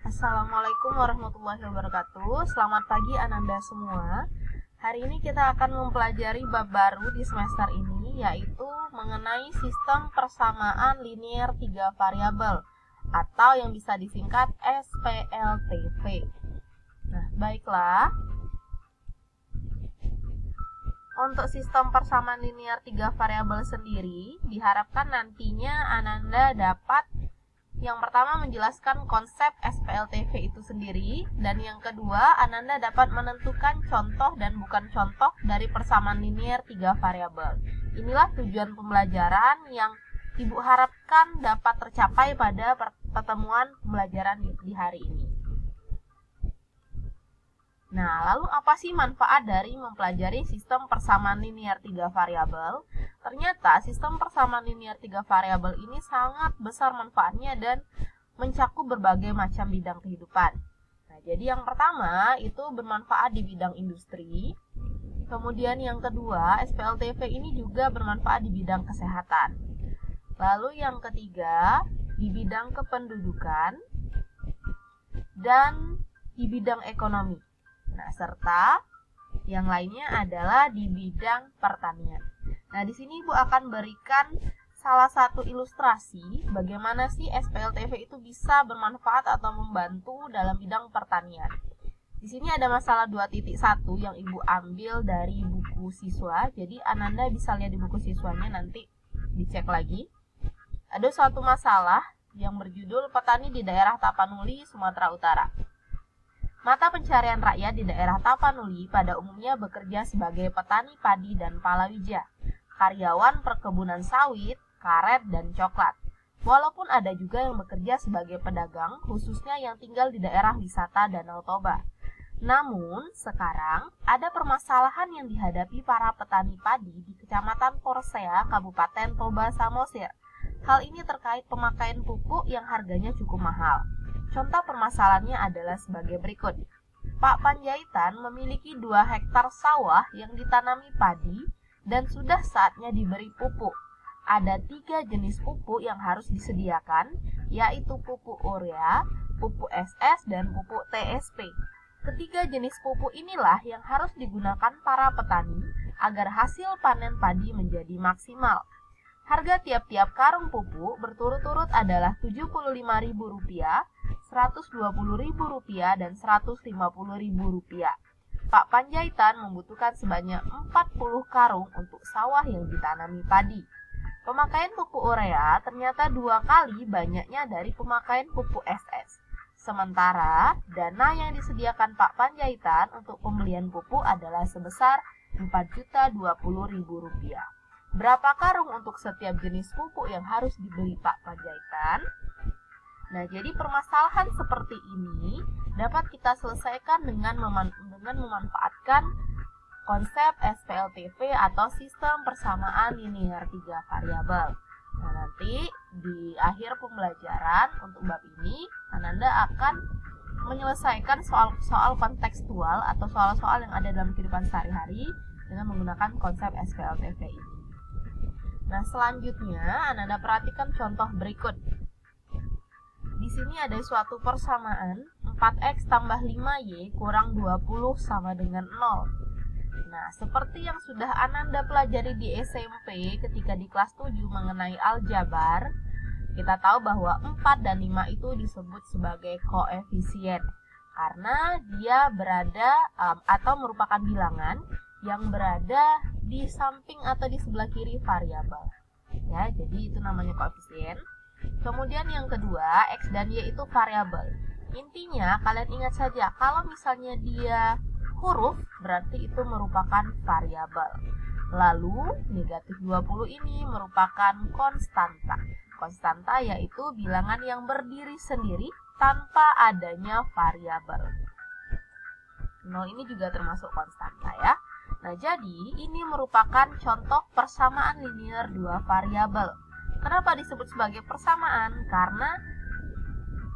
Assalamualaikum warahmatullahi wabarakatuh. Selamat pagi Ananda semua. Hari ini kita akan mempelajari bab baru di semester ini, yaitu mengenai sistem persamaan linear 3 variabel atau yang bisa disingkat SPLTV. Nah, baiklah. Untuk sistem persamaan linear 3 variabel sendiri, diharapkan nantinya Ananda dapat yang pertama menjelaskan konsep SPLTV itu sendiri, dan yang kedua Ananda dapat menentukan contoh dan bukan contoh dari persamaan linear 3 variabel. Inilah tujuan pembelajaran yang Ibu harapkan dapat tercapai pada pertemuan pembelajaran di hari ini. Nah, lalu apa sih manfaat dari mempelajari sistem persamaan linear 3 variabel? Ternyata sistem persamaan linear 3 variabel ini sangat besar manfaatnya dan mencakup berbagai macam bidang kehidupan. Nah, jadi yang pertama itu bermanfaat di bidang industri. Kemudian yang kedua, SPLTV ini juga bermanfaat di bidang kesehatan. Lalu yang ketiga, di bidang kependudukan dan di bidang ekonomi. Nah, serta yang lainnya adalah di bidang pertanian. Nah, di sini Ibu akan berikan salah satu ilustrasi bagaimana sih SPLTV itu bisa bermanfaat atau membantu dalam bidang pertanian. Di sini ada masalah 2.1 yang Ibu ambil dari buku siswa. Jadi Ananda bisa lihat di buku siswanya, nanti dicek lagi. Ada suatu masalah yang berjudul Petani di daerah Tapanuli, Sumatera Utara. Mata pencarian rakyat di daerah Tapanuli pada umumnya bekerja sebagai petani padi dan palawija, karyawan perkebunan sawit, karet, dan coklat. Walaupun ada juga yang bekerja sebagai pedagang, khususnya yang tinggal di daerah wisata Danau Toba. Namun, sekarang ada permasalahan yang dihadapi para petani padi di Kecamatan Porsea, Kabupaten Toba Samosir. Hal ini terkait pemakaian pupuk yang harganya cukup mahal. Contoh permasalahannya adalah sebagai berikut. Pak Panjaitan memiliki 2 hektar sawah yang ditanami padi dan sudah saatnya diberi pupuk. Ada 3 jenis pupuk yang harus disediakan, yaitu pupuk urea, pupuk SS, dan pupuk TSP. Ketiga jenis pupuk inilah yang harus digunakan para petani agar hasil panen padi menjadi maksimal. Harga tiap-tiap karung pupuk berturut-turut adalah Rp75.000, Rp120.000, dan Rp150.000. Pak Panjaitan membutuhkan sebanyak 40 karung untuk sawah yang ditanami padi. Pemakaian pupuk urea ternyata 2 kali banyaknya dari pemakaian pupuk SS. Sementara dana yang disediakan Pak Panjaitan untuk pembelian pupuk adalah sebesar Rp4.020.000. Berapa karung untuk setiap jenis pupuk yang harus dibeli Pak Panjaitan? Nah, jadi permasalahan seperti ini dapat kita selesaikan dengan memanfaatkan konsep SPLTV atau sistem persamaan linear 3 variabel. Nah, nanti di akhir pembelajaran untuk bab ini, Ananda akan menyelesaikan soal-soal kontekstual atau soal-soal yang ada dalam kehidupan sehari-hari dengan menggunakan konsep SPLTV ini. Nah, selanjutnya Ananda perhatikan contoh berikut. Di sini ada suatu persamaan 4x tambah 5y kurang 20 sama dengan 0. Nah, seperti yang sudah Ananda pelajari di SMP ketika di kelas 7 mengenai aljabar, kita tahu bahwa 4 dan 5 itu disebut sebagai koefisien karena dia berada atau merupakan bilangan yang berada di samping atau di sebelah kiri variabel. Ya, jadi itu namanya koefisien. Kemudian yang kedua, X dan Y itu variabel. Intinya, kalian ingat saja, kalau misalnya dia huruf, berarti itu merupakan variabel. Lalu, negatif 20 ini merupakan konstanta. Konstanta yaitu bilangan yang berdiri sendiri tanpa adanya variabel. 0 ini juga termasuk konstanta ya. Nah, jadi ini merupakan contoh persamaan linear 2 variabel. Kenapa disebut sebagai persamaan? Karena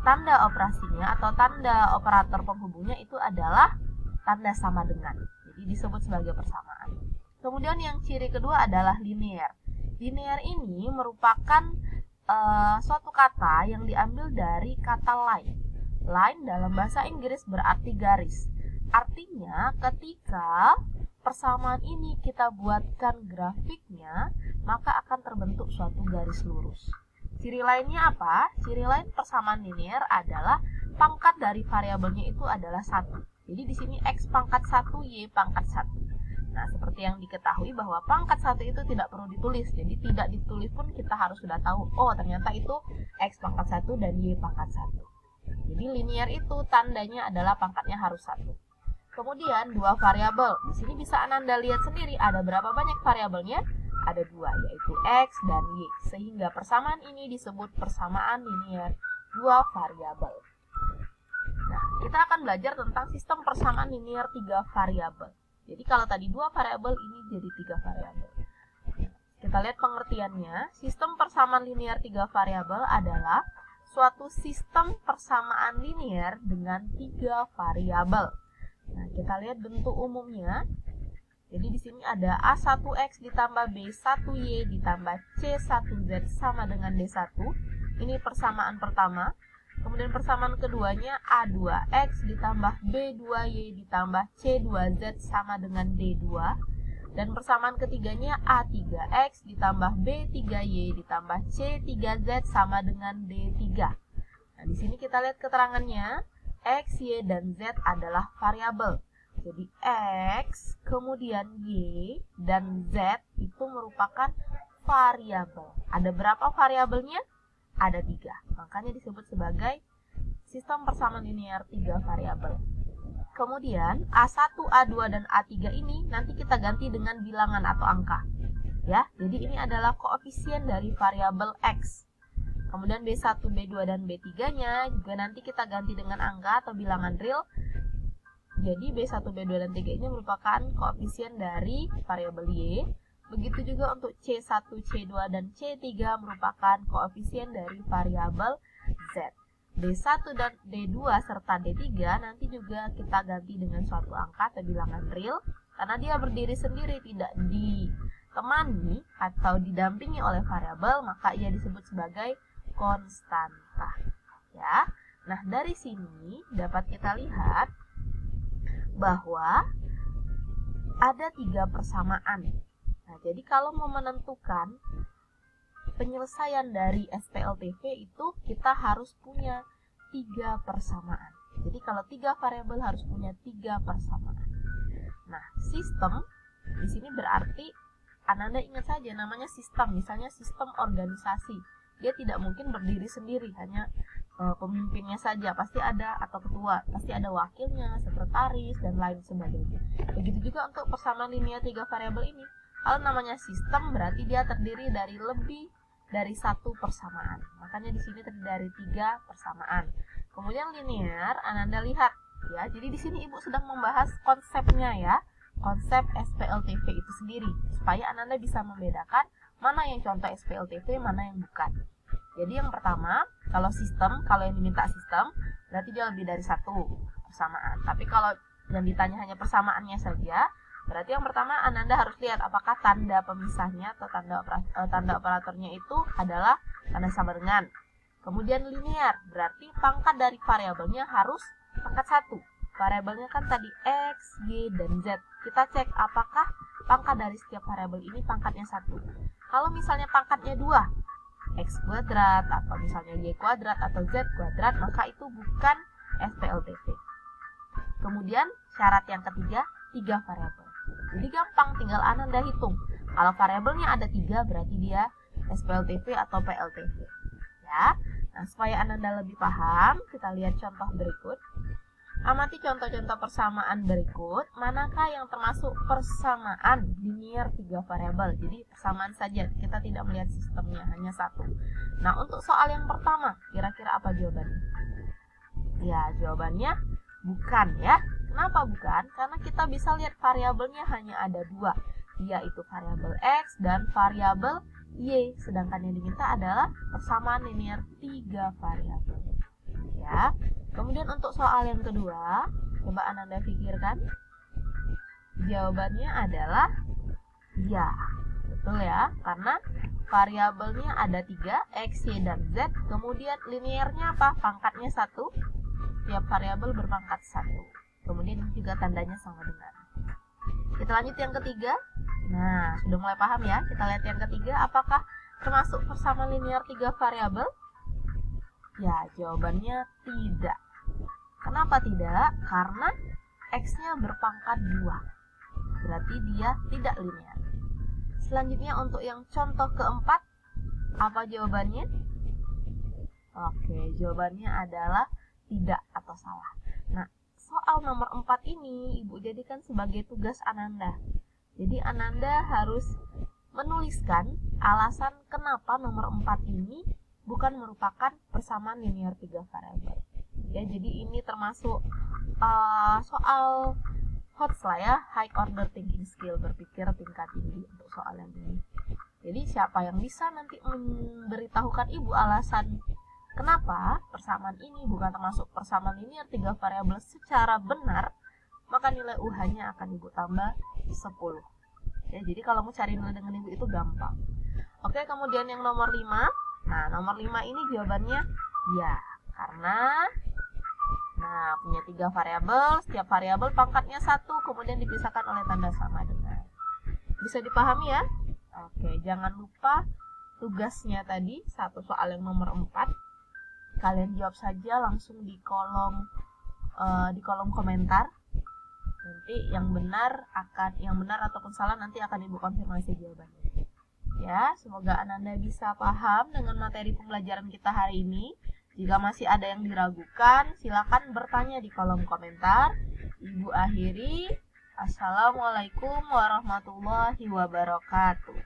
tanda operasinya atau tanda operator penghubungnya itu adalah tanda sama dengan. Jadi disebut sebagai persamaan. Kemudian yang ciri kedua adalah linear. Linear ini merupakan suatu kata yang diambil dari kata line. Line dalam bahasa Inggris berarti garis. Artinya ketika persamaan ini kita buatkan grafiknya, maka akan terbentuk suatu garis lurus. Ciri lainnya apa? Ciri lain persamaan linear adalah pangkat dari variabelnya itu adalah 1. Jadi di sini X pangkat 1, Y pangkat 1. Nah, seperti yang diketahui bahwa pangkat 1 itu tidak perlu ditulis. Jadi tidak ditulis pun kita harus sudah tahu, oh ternyata itu X pangkat 1 dan Y pangkat 1. Jadi linear itu tandanya adalah pangkatnya harus 1. Kemudian dua variabel. Di sini bisa Ananda lihat sendiri ada berapa banyak variabelnya? Ada 2, yaitu X dan Y. Sehingga persamaan ini disebut persamaan linear dua variabel. Nah, kita akan belajar tentang sistem persamaan linear 3 variabel. Jadi kalau tadi 2 variabel, ini jadi 3 variabel. Kita lihat pengertiannya. Sistem persamaan linear 3 variabel adalah suatu sistem persamaan linear dengan 3 variabel. Nah, kita lihat bentuk umumnya. Jadi di sini ada A1X ditambah B1Y ditambah C1Z sama dengan D1. Ini persamaan pertama. Kemudian persamaan keduanya A2X ditambah B2Y ditambah C2Z sama dengan D2. Dan persamaan ketiganya A3X ditambah B3Y ditambah C3Z sama dengan D3. Nah, di sini kita lihat keterangannya. X, Y, dan Z adalah variabel. Jadi X, kemudian Y, dan Z itu merupakan variabel. Ada berapa variabelnya? Ada 3. Makanya disebut sebagai sistem persamaan linear 3 variabel. Kemudian A1, A2, dan A3 ini nanti kita ganti dengan bilangan atau angka. Ya, jadi ini adalah koefisien dari variabel X. Kemudian B1, B2, dan B3-nya juga nanti kita ganti dengan angka atau bilangan real. Jadi B1, B2, dan 3 ini merupakan koefisien dari variabel Y. Begitu juga untuk C1, C2, dan C3 merupakan koefisien dari variabel Z. D1 dan D2 serta D3 nanti juga kita ganti dengan suatu angka atau bilangan real. Karena dia berdiri sendiri, tidak ditemani atau didampingi oleh variabel, maka ia disebut sebagai konstanta. Ya. Nah, dari sini dapat kita lihat bahwa ada 3 persamaan. Nah, jadi kalau mau menentukan penyelesaian dari SPLTV itu kita harus punya 3 persamaan. Jadi kalau 3 variabel harus punya 3 persamaan. Nah, sistem di sini berarti Ananda ingat saja namanya sistem, misalnya sistem organisasi. Dia tidak mungkin berdiri sendiri, hanya pemimpinnya saja, pasti ada, atau ketua, pasti ada wakilnya, sekretaris, dan lain sebagainya. Begitu juga untuk persamaan linear 3 variabel ini. Kalau namanya sistem berarti dia terdiri dari lebih dari 1 persamaan. Makanya di sini terdiri dari 3 persamaan. Kemudian linear, Ananda lihat ya. Jadi di sini Ibu sedang membahas konsepnya ya. Konsep SPLTV itu sendiri supaya Ananda bisa membedakan mana yang contoh SPLTV, mana yang bukan. Jadi yang pertama, kalau sistem, kalau yang diminta sistem, berarti dia lebih dari 1 persamaan. Tapi kalau yang ditanya hanya persamaannya saja, berarti yang pertama Ananda harus lihat apakah tanda pemisahnya atau tanda operatornya itu adalah tanda sama dengan. Kemudian linear, berarti pangkat dari variabelnya harus pangkat 1. Variabelnya kan tadi X, Y, dan Z. Kita cek apakah pangkat dari setiap variabel ini pangkatnya 1. Kalau misalnya pangkatnya 2, X kuadrat, atau misalnya Y kuadrat, atau Z kuadrat, maka itu bukan SPLTV. Kemudian syarat yang ketiga, 3 variabel. Jadi gampang, tinggal Ananda hitung. Kalau variabelnya ada 3, berarti dia SPLTV atau PLTV. Ya. Nah, supaya Ananda lebih paham, kita lihat contoh berikut. Amati contoh-contoh persamaan berikut. Manakah yang termasuk persamaan linear 3 variabel? Jadi persamaan saja, kita tidak melihat sistemnya, hanya 1. Nah, untuk soal yang pertama, kira-kira apa jawabannya? Ya, jawabannya bukan ya. Kenapa bukan? Karena kita bisa lihat variabelnya hanya ada 2, yaitu variabel X dan variabel Y. Sedangkan yang diminta adalah persamaan linear 3 variabel. Ya. Kemudian untuk soal yang kedua, coba Ananda pikirkan. Jawabannya adalah ya. Betul ya, karena variabelnya ada 3, X, Y, dan Z. Kemudian linearnya apa? Pangkatnya 1. setiap variabel berpangkat 1. Kemudian juga tandanya sama dengan. Kita lanjut yang ketiga. Nah, sudah mulai paham ya? Kita lihat yang ketiga, apakah termasuk persamaan linear 3 variabel? Ya, jawabannya tidak. Kenapa tidak? Karena X-nya berpangkat 2. Berarti dia tidak linear. Selanjutnya untuk yang contoh keempat, apa jawabannya? Oke, jawabannya adalah tidak atau salah. Nah, soal nomor 4 ini Ibu jadikan sebagai tugas Ananda. Jadi Ananda harus menuliskan alasan kenapa nomor 4 ini bukan merupakan persamaan linear 3 variabel. Ya, jadi ini termasuk soal hot lah ya, high order thinking skill, berpikir tingkat tinggi untuk soal yang ini. Jadi siapa yang bisa nanti memberitahukan Ibu alasan kenapa persamaan ini bukan termasuk persamaan linear 3 variabel secara benar, maka nilai UH-nya akan Ibu tambah 10. Ya, jadi kalau mau cari nilai dengan Ibu itu gampang. Oke, kemudian yang nomor 5. Nah, nomor 5 ini jawabannya ya, karena punya 3 variabel, setiap variabel pangkatnya 1, kemudian dipisahkan oleh tanda sama dengan. Bisa dipahami ya? Oke, jangan lupa tugasnya tadi, satu soal yang nomor 4. Kalian jawab saja langsung di kolom komentar. Nanti yang benar ataupun salah nanti akan Ibu konfirmasi jawabannya. Ya, semoga Ananda bisa paham dengan materi pembelajaran kita hari ini. Jika masih ada yang diragukan, silakan bertanya di kolom komentar. Ibu akhiri. Assalamualaikum warahmatullahi wabarakatuh.